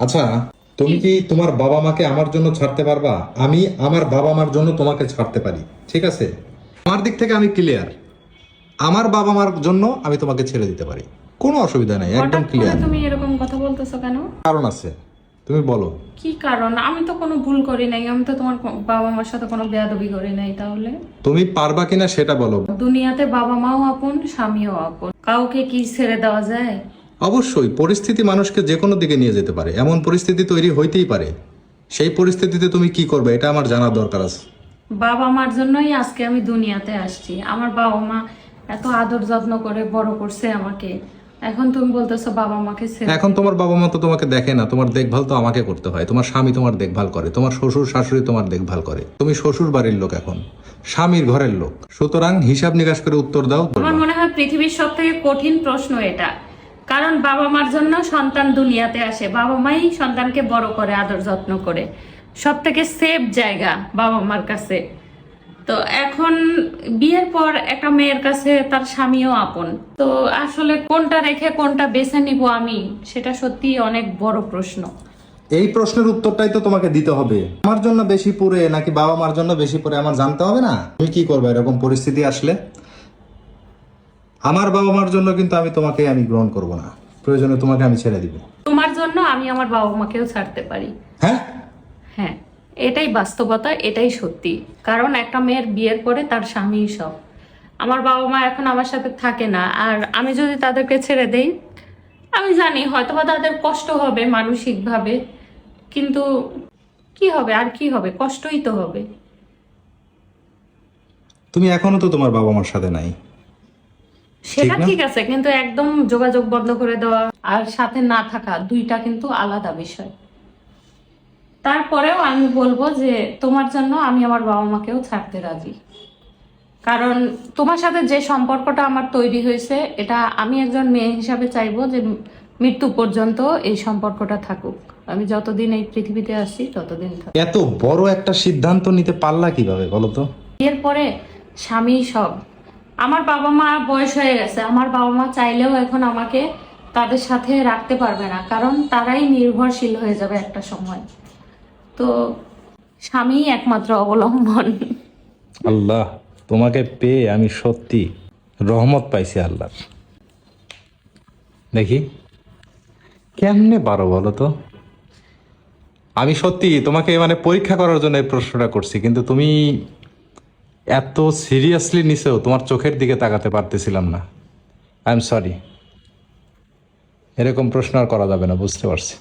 আচ্ছা, তুমি কি তোমার বাবা মাকে আমার জন্য ছাড়তে পারবা? আমি আমার বাবা মার জন্য তোমাকে ছাড়তে পারি, ঠিক আছে? আমার দিক থেকে আমি ক্লিয়ার। আমার বাবা মার জন্য আমি তোমাকে ছেড়ে দিতে পারি, কোনো অসুবিধা নাই, একদম হঠাৎ করে ক্লিয়ার। তুমি এরকম কথা বলতেছো কেন? কারণ আছে, তুমি বলো। কি কারণ? আমি তো কোনো ভুল করি নাই, আমি তো তোমার বাবা মার সাথে কোনো বেয়াদবি করি নাই। তাহলে তুমি পারবা কিনা সেটা বলো। দুনিয়াতে বাবা মাও আপন, স্বামীও আপন, কাউকে কি ছেড়ে দেওয়া যায়? অবশ্যই পরিস্থিতি মানুষকে যে কোনো দিকে নিয়ে যেতে পারে, এমন পরিস্থিতি তৈরি হইতেই পারে। সেই পরিস্থিতিতে তুমি কি করবে এটা আমার জানার দরকার আছে। বাবা মার জন্যই আজকে আমি দুনিয়াতে আসছি। আমার বাবা মা এত আদর যত্ন করে বড় করছে আমাকে, এখন তুমি বলতেছো বাবা মাকে ছেড়ে এখন তোমার বাবা মা তো তোমাকে দেখে না, তোমার দেখভাল তো আমাকে করতে হয়। তোমার স্বামী তোমার দেখভাল করে, তোমার শ্বশুর শাশুড়ি তোমার দেখভাল করে। তুমি শ্বশুর বাড়ির লোক, এখন স্বামীর ঘরের লোক। সুতরাং হিসাব নিকাশ করে উত্তর দাও। আমার মনে হয় পৃথিবীর সব থেকে কঠিন প্রশ্ন এটা। কারণ বাবা মার জন্য সন্তান দুনিয়াতে আসে, বাবা মাই সন্তানকে বড় করে, আদর যত্ন করে। সব থেকে সেফ জায়গা বাবা মার কাছে। তো এখন বিয়ের পর একটা মেয়ের কাছে তার স্বামীও আপন। তো আসলে কোনটা রেখে কোনটা বেছে নিব আমি, সেটা সত্যি অনেক বড় প্রশ্ন। এই প্রশ্নের উত্তরটাই তো তোমাকে দিতে হবে। আমার জন্য বেশি পড়ে নাকি বাবা মার জন্য বেশি পড়ে আমার জানতে হবে না? তুমি কি করবে এরকম পরিস্থিতি আসলে? আমার বাবা মার জন্য কিন্তু আমি গ্রহণ করব না, প্রয়োজনে তোমাকে আমি ছেড়ে দিব। তোমার জন্য আমি আমার বাবা মাকেও ছাড়তে পারি। হ্যাঁ, হ্যাঁ, এটাই বাস্তবতা, এটাই সত্যি। কারণ একটা মেয়ের বিয়ের পরে তার স্বামী সব। আমার বাবা মা এখন আমার সাথে থাকে না, আর আমি যদি তাদেরকে ছেড়ে দেই, আমি জানি হয়তোবা তাদের কষ্ট হবে মানসিকভাবে, কিন্তু কি হবে আর কি হবে, কষ্টই তো হবে। তুমি এখনো তো তোমার বাবা মার সাথে নাই, ঠিক সেটা না? ঠিক আছে, কিন্তু একদম যোগাযোগ বন্ধ করে দেওয়া আর সাথে না থাকা দুইটা কিন্তু আলাদা বিষয়। তারপরেও আমি বলবো যে তোমার জন্য আমি আমার বাবা মাকেও ছাড়তে রাজি। কারণ তোমার সাথে যে সম্পর্কটা আমার তৈরি হয়েছে, এটা আমি একজন মেয়ে হিসাবে চাইবো যে মৃত্যু পর্যন্ত এই সম্পর্কটা থাকুক। আমি যতদিন এই পৃথিবীতে আসছি ততদিন থাকুক। এত বড় একটা সিদ্ধান্ত নিতে পারলা কিভাবে বলো তো? এরপরে স্বামী সব। আমার বাবা মা বয়স হয়ে গেছে, আমার বাবা মা চাইলেও এখন আমাকে তাদের সাথে রাখতে পারবে না, কারণ তারাই নির্ভরশীল হয়ে যাবে একটা সময়। তো স্বামী একমাত্র অবলম্বন। আল্লাহ, তোমাকে পেয়ে আমি সত্যি রহমত পাইছি আল্লাহর। দেখি কেমনে পারো বলো তো? আমি সত্যি তোমাকে পরীক্ষা করার জন্য এই প্রশ্নটা করছি, কিন্তু তুমি এত সিরিয়াসলি নিছেও, তোমার চোখের দিকে তাকাতে পারতেছিলাম না। আই এম সরি, এরকম প্রশ্ন আর করা যাবে না, বুঝতে পারছি।